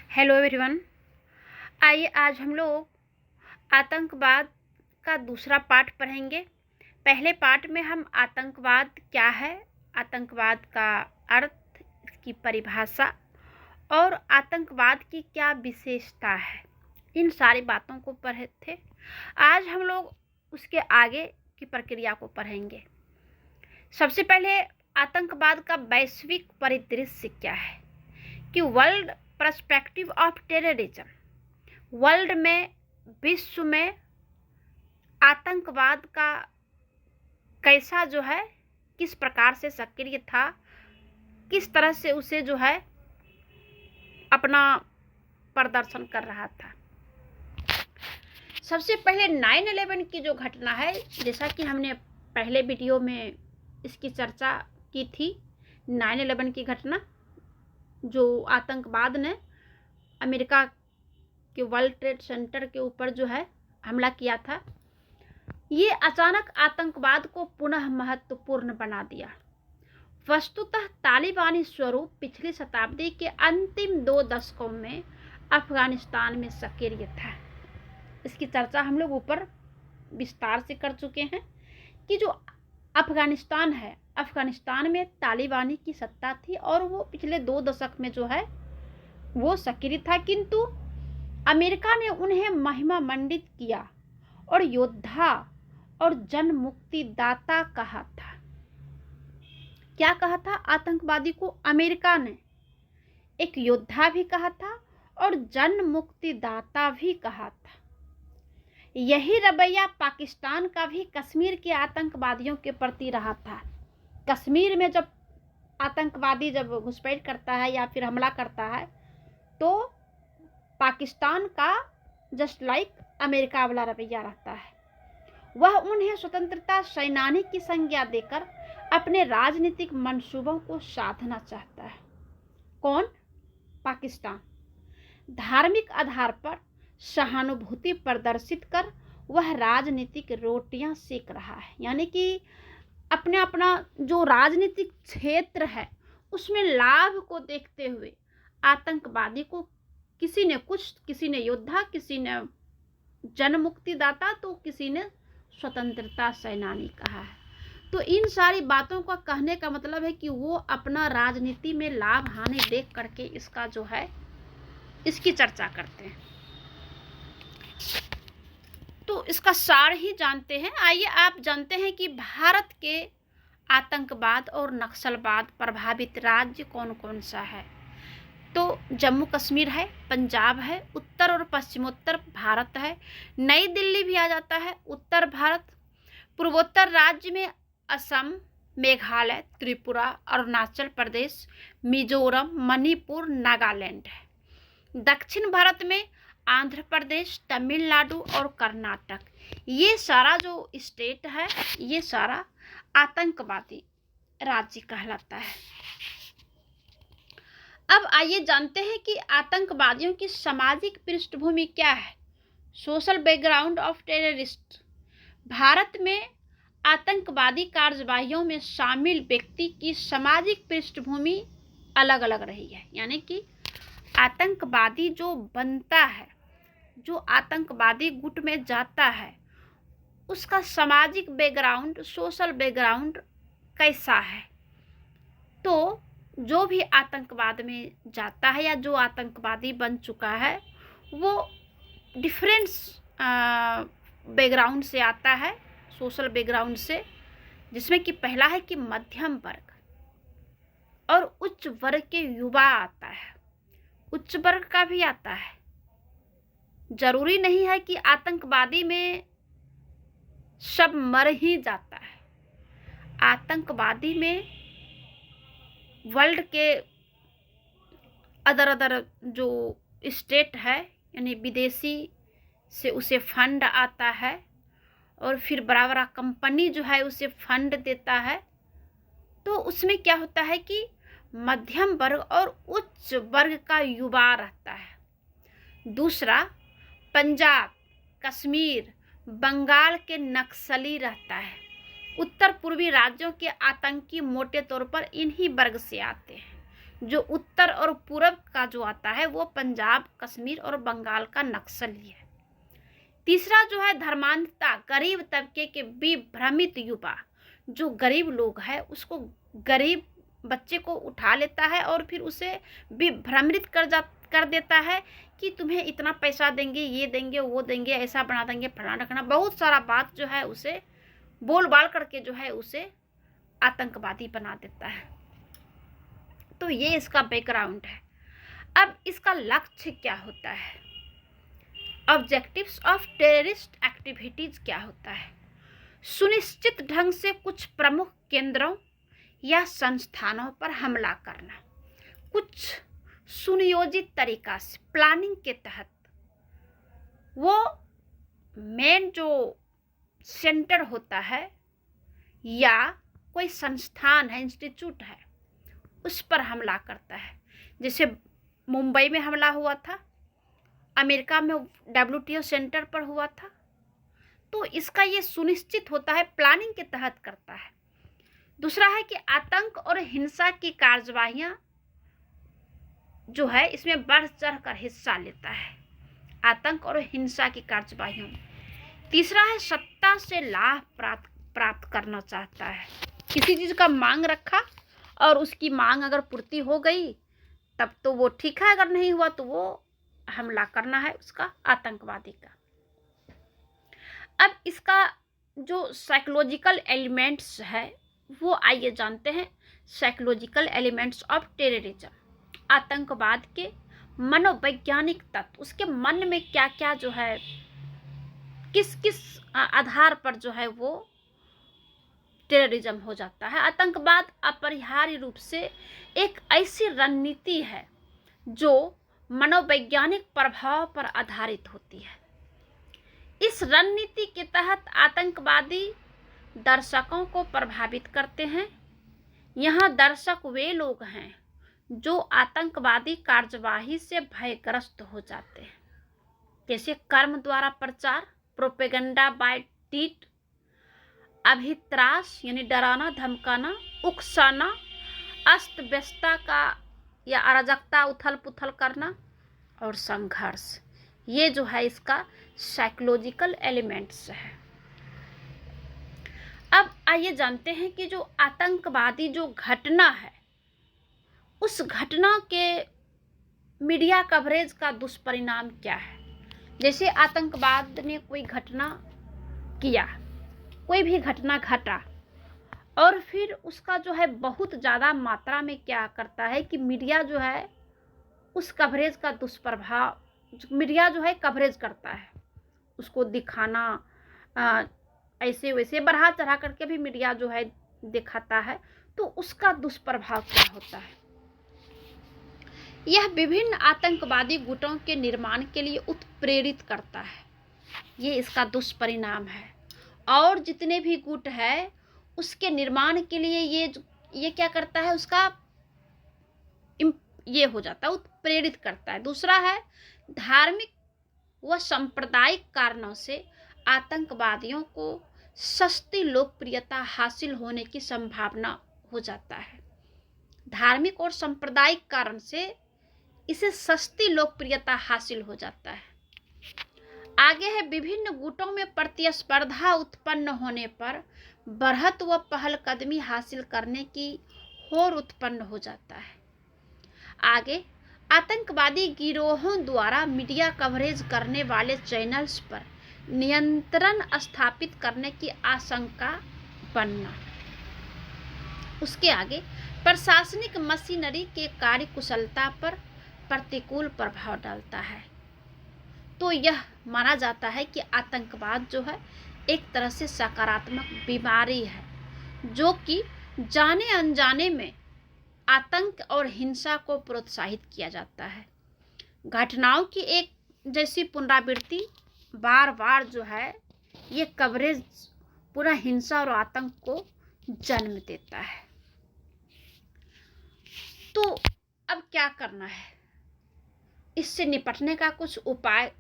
Hello everyone. आइए आज हम लोग आतंकवाद का दूसरा पार्ट पढ़ेंगे। पहले पार्ट में हम आतंकवाद क्या है, आतंकवाद का अर्थ, इसकी परिभाषा और आतंकवाद की क्या विशेषता है, इन सारी बातों को पढ़े थे। आज हम लोग उसके आगे की प्रक्रिया को पढ़ेंगे। सबसे पहले आतंकवाद का वैश्विक परिदृश्य क्या है कि world perspective of terrorism, world में, विश्व में आतंकवाद का कैसा जो है, किस प्रकार से सक्रिय था, किस तरह से उसे जो है अपना प्रदर्शन कर रहा था। सबसे पहले 9/11 की जो घटना है, जैसा कि हमने पहले वीडियो में इसकी चर्चा की थी, 9/11 की घटना जो आतंकवाद ने अमेरिका के वर्ल्ड ट्रेड सेंटर के ऊपर जो है हमला किया था, ये अचानक आतंकवाद को पुनः महत्वपूर्ण बना दिया। वस्तुतः तालिबानी स्वरूप पिछली शताब्दी के अंतिम 2 दशकों में अफगानिस्तान में सक्रिय था। इसकी चर्चा हम लोग ऊपर विस्तार से कर चुके हैं कि जो अफगानिस्तान है, अफगानिस्तान में तालिबानी की सत्ता थी और वो पिछले 2 दशक में जो है वो सक्रिय था, किंतु अमेरिका ने उन्हें महिमा मंडित किया और योद्धा और जन मुक्ति दाता कहा था। क्या कहा था? आतंकवादी को अमेरिका ने एक योद्धा भी कहा था और जन मुक्ति दाता भी कहा था। यही रवैया पाकिस्तान का भी कश्मीर के आतंकवादियों के प्रति रहा था। कश्मीर में जब आतंकवादी जब घुसपैठ करता है या फिर हमला करता है, तो पाकिस्तान का जस्ट लाइक अमेरिका वाला रवैया रहता है। वह उन्हें स्वतंत्रता सेनानी की संज्ञा देकर अपने राजनीतिक मंसूबों को साधना चाहता है। कौन? पाकिस्तान। धार्मिक आधार पर सहानुभूति प्रदर्शित कर वह राजनीतिक रोटियां सेक रहा है, यानी कि अपना जो राजनीतिक क्षेत्र है उसमें लाभ को देखते हुए आतंकवादी को किसी ने योद्धा, किसी ने जन मुक्ति दाता, तो किसी ने स्वतंत्रता सेनानी कहा है। तो इन सारी बातों का कहने का मतलब है कि वो अपना राजनीति में लाभ हानि देख करके इसका जो है इसकी चर्चा करते हैं। तो इसका सार ही जानते हैं। आइए आप जानते हैं कि भारत के आतंकवाद और नक्सलवाद प्रभावित राज्य कौन कौन सा है। तो जम्मू कश्मीर है, पंजाब है, उत्तर और पश्चिमोत्तर भारत है, नई दिल्ली भी आ जाता है, उत्तर भारत। पूर्वोत्तर राज्य में असम, मेघालय, त्रिपुरा, अरुणाचल प्रदेश, मिजोरम, मणिपुर, नागालैंड है। दक्षिण भारत में आंध्र प्रदेश, तमिलनाडु और कर्नाटक। ये सारा जो स्टेट है, ये सारा आतंकवादी राज्य कहलाता है। अब आइए जानते हैं कि आतंकवादियों की सामाजिक पृष्ठभूमि क्या है। Social background of terrorist. Bharat में आतंकवादी कार्यवाहियों में शामिल व्यक्ति की सामाजिक पृष्ठभूमि अलग अलग रही है, यानी कि आतंकवादी जो बनता है, जो आतंकवादी गुट में जाता है, उसका सामाजिक बैकग्राउंड, सोशल बैकग्राउंड कैसा है। तो जो भी आतंकवाद में जाता है या जो आतंकवादी बन चुका है, वो डिफरेंट बैकग्राउंड से आता है, सोशल बैकग्राउंड से, जिसमें कि पहला है कि मध्यम वर्ग और उच्च वर्ग के युवा आता है। उच्च वर्ग का भी आता है। जरूरी नहीं है कि आतंकवादी में सब मर ही जाता है। आतंकवादी में वर्ल्ड के अदर जो स्टेट है, यानी विदेशी से उसे फंड आता है और फिर बड़ा बड़ा कंपनी जो है उसे फंड देता है। तो उसमें क्या होता है कि मध्यम वर्ग और उच्च वर्ग का युवा रहता है। दूसरा, पंजाब, कश्मीर, बंगाल के नक्सली रहता है। उत्तर पूर्वी राज्यों के आतंकी मोटे तौर पर इन्हीं वर्ग से आते हैं। जो उत्तर और पूरब का जो आता है वो पंजाब, कश्मीर और बंगाल का नक्सली है। तीसरा जो है धर्मांधता, गरीब तबके के विभ्रमित युवा, जो गरीब लोग हैं उसको, गरीब बच्चे को उठा लेता है और फिर उसे विभ्रमित कर देता है कि तुम्हें इतना पैसा देंगे, ये देंगे, वो देंगे, ऐसा बना देंगे, फलाना ढकना, बहुत सारा बात जो है उसे बोल बाल करके जो है उसे आतंकवादी बना देता है। तो ये इसका बैकग्राउंड है। अब इसका लक्ष्य क्या होता है, ऑब्जेक्टिव्स ऑफ टेररिस्ट एक्टिविटीज क्या होता है? सुनिश्चित ढंग से कुछ प्रमुख केंद्रों या संस्थानों पर हमला करना, कुछ सुनियोजित तरीका से प्लानिंग के तहत वो मेन जो सेंटर होता है या कोई संस्थान है, इंस्टीट्यूट है, उस पर हमला करता है। जैसे मुंबई में हमला हुआ था, अमेरिका में WTO सेंटर पर हुआ था। तो इसका ये सुनिश्चित होता है, प्लानिंग के तहत करता है। दूसरा है कि आतंक और हिंसा की कार्यवाहियां जो है इसमें बढ़ चढ़ कर हिस्सा लेता है, आतंक और हिंसा की कार्यवाहियों में। तीसरा है सत्ता से लाभ प्राप्त करना चाहता है, किसी चीज का मांग रखा और उसकी मांग अगर पूर्ति हो गई तब तो वो ठीक है, अगर नहीं हुआ तो वो हमला करना है उसका, आतंकवादी का। अब इसका जो साइकोलॉजिकल एलिमेंट्स है वो आइए जानते हैं। साइकोलॉजिकल एलिमेंट्स ऑफ टेररिज्म, आतंकवाद के मनोवैज्ञानिक तत्व, उसके मन में क्या क्या जो है, किस किस आधार पर जो है वो टेररिज्म हो जाता है। आतंकवाद अपरिहार्य रूप से एक ऐसी रणनीति है जो मनोवैज्ञानिक प्रभाव पर आधारित होती है। इस रणनीति के तहत आतंकवादी दर्शकों को प्रभावित करते हैं। यहाँ दर्शक वे लोग हैं जो आतंकवादी कार्यवाही से भयग्रस्त हो जाते हैं, जैसे कर्म द्वारा प्रचार, प्रोपेगेंडा बाय डीड, अभित्रास यानी डराना धमकाना, उकसाना, अस्त व्यस्तता का या अराजकता उथल पुथल करना और संघर्ष, ये जो है इसका साइकोलॉजिकल एलिमेंट्स है। अब आइए जानते हैं कि जो आतंकवादी जो घटना है उस घटना के मीडिया कवरेज का दुष्परिणाम क्या है। जैसे आतंकवाद ने कोई घटना किया, कोई भी घटना घटा और फिर उसका जो है बहुत ज़्यादा मात्रा में क्या करता है कि मीडिया जो है उस कवरेज का दुष्प्रभाव, मीडिया जो है कवरेज करता है, उसको दिखाना ऐसे वैसे बढ़ा चढ़ा करके भी मीडिया जो है दिखाता है, तो उसका दुष्प्रभाव क्या होता है। यह विभिन्न आतंकवादी गुटों के निर्माण के लिए उत्प्रेरित करता है, ये इसका दुष्परिणाम है। और जितने भी गुट है उसके निर्माण के लिए ये क्या करता है, उसका ये हो जाता है, उत्प्रेरित करता है। दूसरा है धार्मिक व सांप्रदायिक कारणों से आतंकवादियों को सस्ती लोकप्रियता हासिल होने की संभावना हो जाता है। धार्मिक और सांप्रदायिक कारण से इसे सस्ती लोकप्रियता हासिल हो जाता है। आगे है विभिन्न गुटों में प्रतिस्पर्धा उत्पन्न होने पर बढ़त व पहलकदमी हासिल करने की होड़ उत्पन्न हो जाता है। आगे आतंकवादी गिरोहों द्वारा मीडिया कवरेज करने वाले चैनल्स पर नियंत्रण स्थापित करने की आशंका बनना। उसके आगे प्रशासनिक मशीनरी के कार्यकुशलता पर प्रतिकूल प्रभाव डालता है। तो यह माना जाता है कि आतंकवाद जो है एक तरह से सकारात्मक बीमारी है, जो कि जाने अनजाने में आतंक और हिंसा को प्रोत्साहित किया जाता है। घटनाओं की एक जैसी पुनरावृत्ति बार बार जो है ये कवरेज पूरा हिंसा और आतंक को जन्म देता है। तो अब क्या करना है, इससे निपटने का कुछ उपाय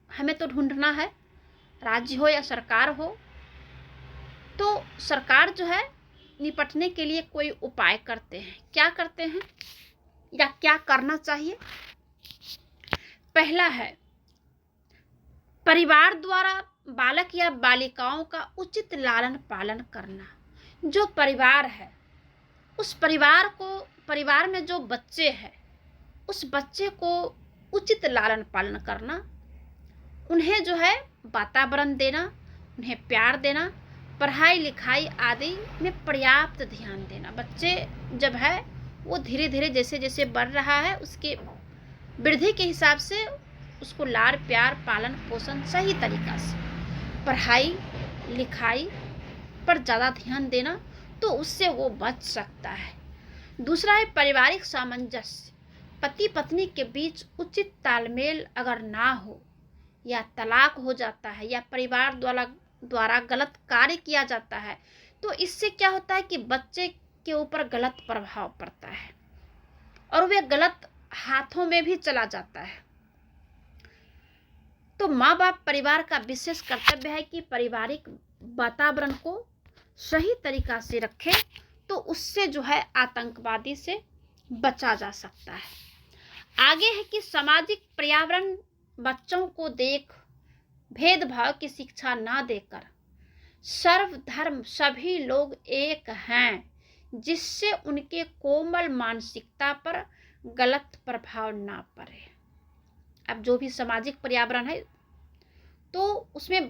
हमें तो ढूंढना है। राज्य हो या सरकार हो, तो सरकार जो है निपटने के लिए कोई उपाय करते हैं। क्या करते हैं, या क्या करना चाहिए। पहला है, परिवार द्वारा बालक या बालिकाओं का उचित लालन पालन करना। जो परिवार है, उस परिवार में जो बच्चे हैं, उस बच्चे को उचित लालन पालन करना, उन्हें जो है वातावरण देना, उन्हें प्यार देना, पढ़ाई लिखाई आदि में पर्याप्त ध्यान देना। बच्चे जब है वो धीरे धीरे जैसे जैसे बढ़ रहा है, उसके वृद्धि के हिसाब से उसको लाड़ प्यार पालन पोषण सही तरीका से, पढ़ाई लिखाई पर ज़्यादा ध्यान देना, तो उससे वो बच सकता है। दूसरा है पारिवारिक सामंजस्य। पति पत्नी के बीच उचित तालमेल अगर ना हो, या तलाक हो जाता है, या परिवार द्वारा गलत कार्य किया जाता है, तो इससे क्या होता है कि बच्चे के ऊपर गलत प्रभाव पड़ता है और वह गलत हाथों में भी चला जाता है। तो माँ बाप परिवार का विशेष कर्तव्य है कि पारिवारिक वातावरण को सही तरीका से रखें, तो उससे जो है आतंकवादी से बचा जा सकता है। आगे है कि सामाजिक पर्यावरण बच्चों को भेदभाव की शिक्षा ना देकर सर्वधर्म सभी लोग एक हैं, जिससे उनके कोमल मानसिकता पर गलत प्रभाव ना पड़े। अब जो भी सामाजिक पर्यावरण है, तो उसमें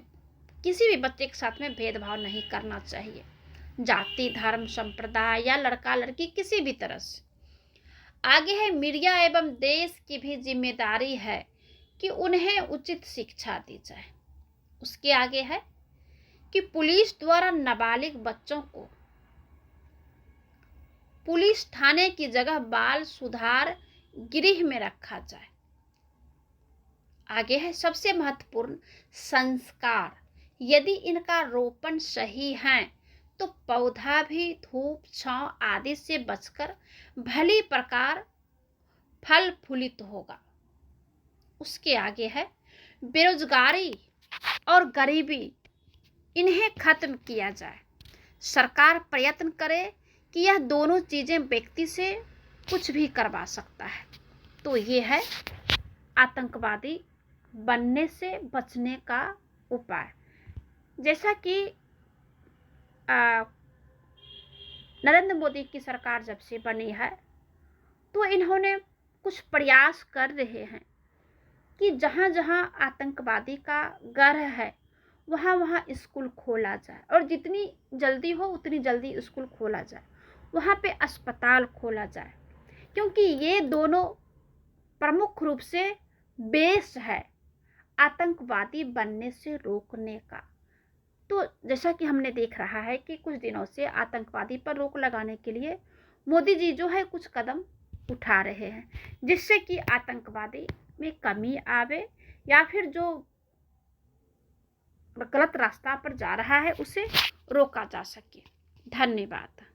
किसी भी बच्चे के साथ में भेदभाव नहीं करना चाहिए, जाति धर्म संप्रदाय या लड़का लड़की किसी भी तरह से। आगे है, मीडिया एवं देश की भी जिम्मेदारी है कि उन्हें उचित शिक्षा दी जाए। उसके आगे है कि पुलिस द्वारा नाबालिग बच्चों को पुलिस थाने की जगह बाल सुधार गृह में रखा जाए। आगे है सबसे महत्वपूर्ण, संस्कार। यदि इनका रोपण सही है तो पौधा भी धूप छांव आदि से बचकर भली प्रकार फल फूलित होगा। उसके आगे है बेरोजगारी और गरीबी, इन्हें खत्म किया जाए। सरकार प्रयत्न करे कि यह दोनों चीजें व्यक्ति से कुछ भी करवा सकता है। तो ये है आतंकवादी बनने से बचने का उपाय। जैसा कि नरेंद्र मोदी की सरकार जब से बनी है, तो इन्होंने कुछ प्रयास कर रहे हैं कि जहाँ जहाँ आतंकवादी का घर है, वहाँ वहाँ स्कूल खोला जाए, और जितनी जल्दी हो उतनी जल्दी स्कूल खोला जाए, वहाँ पे अस्पताल खोला जाए, क्योंकि ये दोनों प्रमुख रूप से बेस है आतंकवादी बनने से रोकने का। तो जैसा कि हमने देख रहा है कि कुछ दिनों से आतंकवादी पर रोक लगाने के लिए मोदी जी जो है कुछ कदम उठा रहे हैं, जिससे कि आतंकवादी में कमी आवे, या फिर जो गलत रास्ता पर जा रहा है उसे रोका जा सके। धन्यवाद।